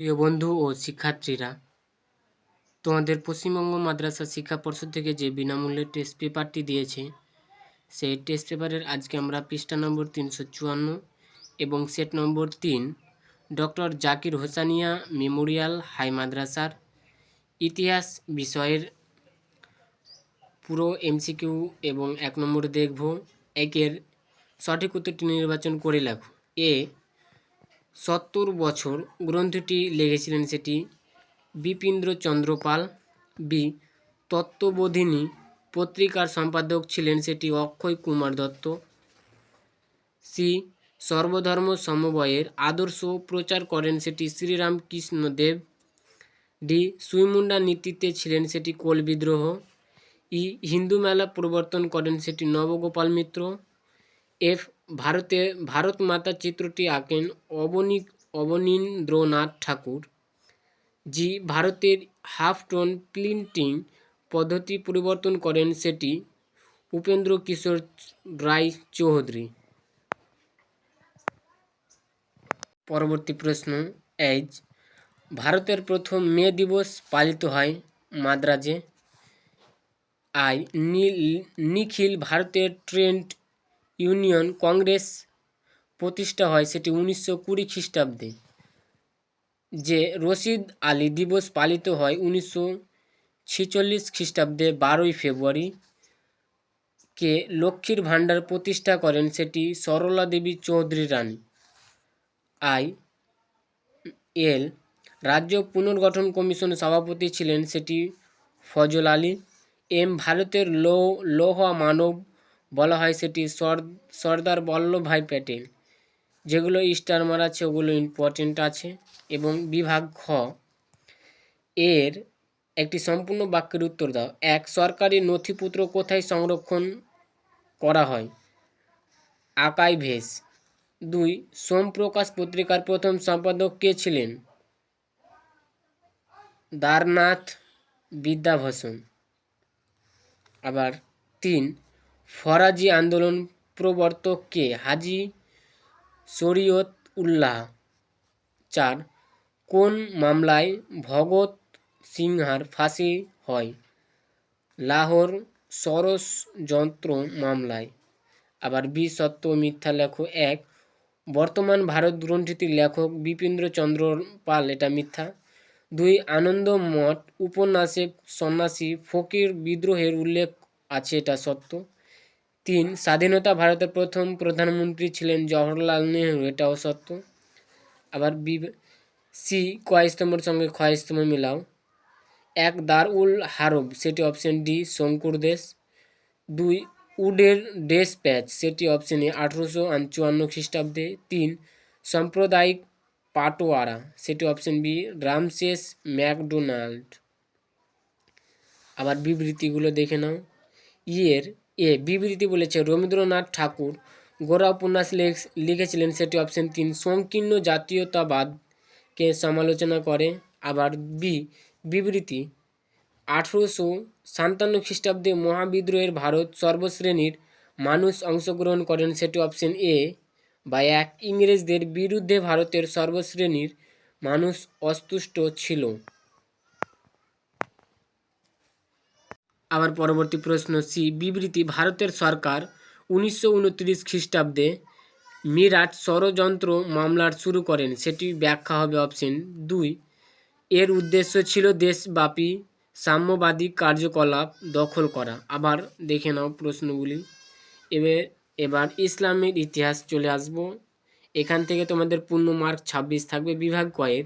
প্রিয় বন্ধু ও শিক্ষার্থীরা, তোমাদের পশ্চিমবঙ্গ মাদ্রাসা শিক্ষা পর্ষদ থেকে যে বিনামূল্যে টেস্ট পেপারটি দিয়েছে, সেই টেস্ট পেপারের আজকে আমরা পৃষ্ঠা নম্বর 354 এবং set number 3 doctor Zakir হোসানিয়া Memorial high মাদ্রাসার ইতিহাস বিষয়ের পুরো এমসিকিউ এবং 1 নম্বর দেখব। একের সঠিক উত্তরটি নির্বাচন করে লেখো। 70 বছর গ্রন্থটি লিখেছিলেন সেটি বিপিন্দ্রচন্দ্র পাল। বি তত্ত্ববোধিনী পত্রিকার সম্পাদক ছিলেন সেটি অক্ষয় কুমার দত্ত। সি সর্বধর্ম সমবায়ের আদর্শ প্রচার করেন সেটি শ্রীরামকৃষ্ণ দেব। ডি সুইমুন্ডা নীতিতে ছিলেন সেটি কোল বিদ্রোহ। ই হিন্দু মেলা প্রবর্তন করেন সেটি নবগোপাল মিত্র। এফ ভারত মাতা চিত্রটি আঁকেন অবনীন্দ্রনাথ ঠাকুর। জি ভারতের হাফ টোন প্রিন্টিং পদ্ধতি পরিবর্তন করেন সেটি উপেন্দ্র কিশোর রায় চৌধুরী। পরবর্তী প্রশ্ন, ভারতের প্রথম মে দিবস পালিত হয় মাদ্রাজে। আই নিখিল ভারতের ট্রেড ইউনিয়ন কংগ্রেস প্রতিষ্ঠা হয় সেটি 1920 খ্রিস্টাব্দে। যে রশিদ আলী দিবস পালিত হয় 1946 খ্রিস্টাব্দে 12ই ফেব্রুয়ারি। কে লক্ষ্মীর ভাণ্ডার প্রতিষ্ঠা করেন সেটি সরলা দেবী চৌধুরী রানী। আই এল রাজ্য পুনর্গঠন কমিশন সভাপতি ছিলেন সেটি ফজল আলী। এম ভারতের লৌহ মানব বলা হয় সেটি সর্দার বল্লভভাই প্যাটেল। যেগুলো স্টার মারা আছে ওগুলো ইম্পর্টেন্ট আছে। এবং বিভাগ খ এর একটি সম্পূর্ণ বাক্যের উত্তর দাও। 1 সরকারি নথিপত্র কোথায় সংরক্ষণ করা হয়? আর্কাইভেস। 2 সোমপ্রকাশ পত্রিকার প্রথম সম্পাদক কে ছিলেন? দ্বারনাথ বিদ্যাভূষণ। আবার 3 ফরাজি আন্দোলন প্রবর্তক কে? হাজি শরীয়ত উল্লাহ। 4 কোন মামলায় ভগৎ সিংহার ফাঁসি হয়? লাহোর ষড়যন্ত্র মামলায়। আবার বি সত্য ও মিথ্যা লেখো। 1 বর্তমান ভারত গ্রন্থটির লেখক বিপিন্দ্রচন্দ্র পাল, এটা মিথ্যা। 2 আনন্দ মঠ উপন্যাসে সন্ন্যাসী ফকির বিদ্রোহের উল্লেখ আছে, এটা সত্য। 3 স্বাধীনতা ভারতের প্রথম প্রধানমন্ত্রী ছিলেন জওহরলাল নেহরু, এটাও সত্য। আবার সি ক স্তম্ভের সঙ্গে খ স্তম্ভ মিলাও। 1 দার উল হারব, সেটি অপশন ডি শঙ্কুর দেশ। 2 উডের ডেস প্যাচ, সেটি অপশন এ 1854 খ্রিস্টাব্দে। 3 সাম্প্রদায়িক পাটোয়ারা, সেটি অপশন বি রামসেস ম্যাকডোনাল্ড। আবার বিবৃতিগুলো দেখে নাও। বিবৃতি বলেছে রবীন্দ্রনাথ ঠাকুর গোরা উপন্যাস লিখেছিলেন, সেটি অপশন 3 সংকীর্ণ জাতীয়তাবাদকে সমালোচনা করে। আবার বিবৃতি 1857 খ্রিস্টাব্দে মহাবিদ্রোহের ভারত সর্বশ্রেণীর মানুষ অংশগ্রহণ করেন, সেটি অপশন এ বা 1 ইংরেজদের বিরুদ্ধে ভারতের সর্বশ্রেণীর মানুষ অস্তুষ্ট ছিল। আবার পরবর্তী প্রশ্ন সি বিবৃতি ভারতের সরকার 1929 খ্রিস্টাব্দে মিরাট ষড়যন্ত্র মামলার শুরু করেন, সেটি ব্যাখ্যা হবে অপশন 2 এর উদ্দেশ্য ছিল দেশব্যাপী সাম্যবাদী কার্যকলাপ দখল করা। আবার দেখে নাও প্রশ্নগুলি। এবার ইসলামের ইতিহাস চলে আসব। এখান থেকে তোমাদের পূর্ণ মার্ক 26 থাকবে। বিভাগ কয়ের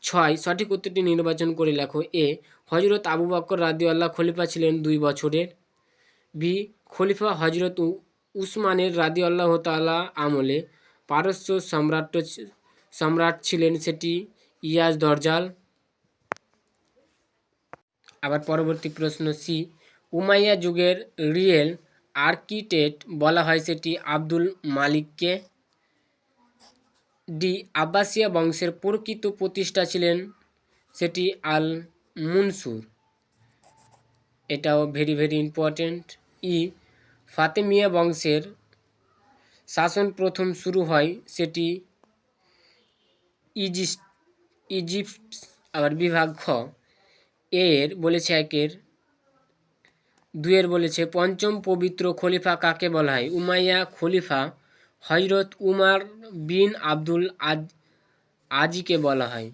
6 সঠিক উত্তরটি নির্বাচন করে লেখো। এ হজরত আবু বকর রাদিয়াল্লাহু খলিফা ছিলেন 2 বছরের। বি খলিফা হজরত উসমানের রাদিয়াল্লাহু তাআলা আমলে পারস্য সম্রাট ছিলেন, সেটি ইয়াজ দরজাল। আবার পরবর্তী প্রশ্ন সি উমাইয়া যুগের রিয়েল আর্কিটেক্ট বলা হয়, সেটি আব্দুল মালিককে। ডি আব্বাসিয়া বংশের প্রকৃত প্রতিষ্ঠা ছিলেন, সেটি আল মনসুর, এটাও ভেরি ভেরি ইম্পর্টেন্ট। ফাতেমিয়া বংশের শাসন প্রথম শুরু হয়, সেটি ইজিপ্ট। আবার বিভাগ খ, এর বলেছে 1-এর, 2-এর বলেছে পঞ্চম পবিত্র খলিফা কাকে বলা হয়? উমাইয়া খলিফা হযরত উমার বিন আব্দুল আজিকে বলা হয়।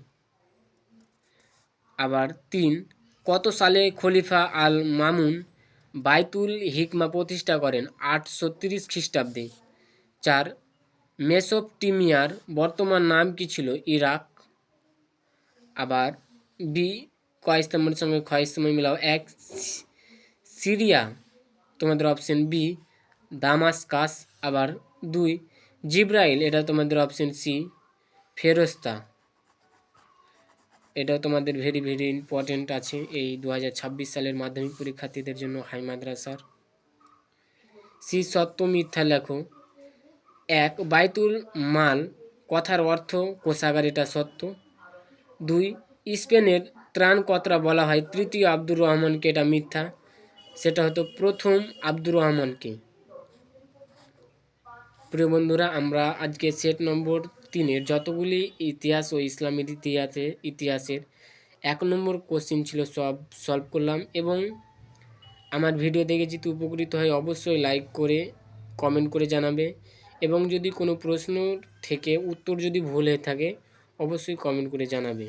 আবার 3, কত সালে খলিফা আল মামুন বাইতুল হিকমা প্রতিষ্ঠা করেন? 830 খ্রিস্টাব্দে। 4, মেসোপটেমিয়ার বর্তমান নাম কি ছিল? ইরাক। আবার বি, ক স্তম্ভের সঙ্গে খ স্তম্ভ মিলাও। 1, সিরিয়া, তোমাদের অপশন বি দামাস্কাস। আবার 2, জিব্রাইল, এটা তোমাদের অপশন সি ফেরস্তা। এটা তোমাদের ভেরি ভেরি ইম্পর্টেন্ট আছে এই 2026 সালের মাধ্যমিক পরীক্ষার্থীদের জন্য হাই মাদ্রাসার। সি, সত্য মিথ্যা লেখো। 1, বাইতুল মাল কথার অর্থ কোষাগার, এটা সত্য। 2, স্পেনের ত্রাণকর্তা বলা হয় তৃতীয় আব্দুর রহমানকে, এটা মিথ্যা, সেটা হতো প্রথম আব্দুর রহমানকে। প্রিয় বন্ধুরা, আমরা আজকে সেট নম্বর 3-এর যতগুলি ইতিহাস ও ইসলামের ইতিহাসের 1 নম্বর কোশ্চিন ছিল সব সলভ করলাম। এবং আমার ভিডিও দেখে যদি উপকৃত হয় অবশ্যই লাইক করে কমেন্ট করে জানাবে, এবং যদি কোনো প্রশ্ন থেকে উত্তর যদি ভুল হয়ে থাকে অবশ্যই কমেন্ট করে জানাবে।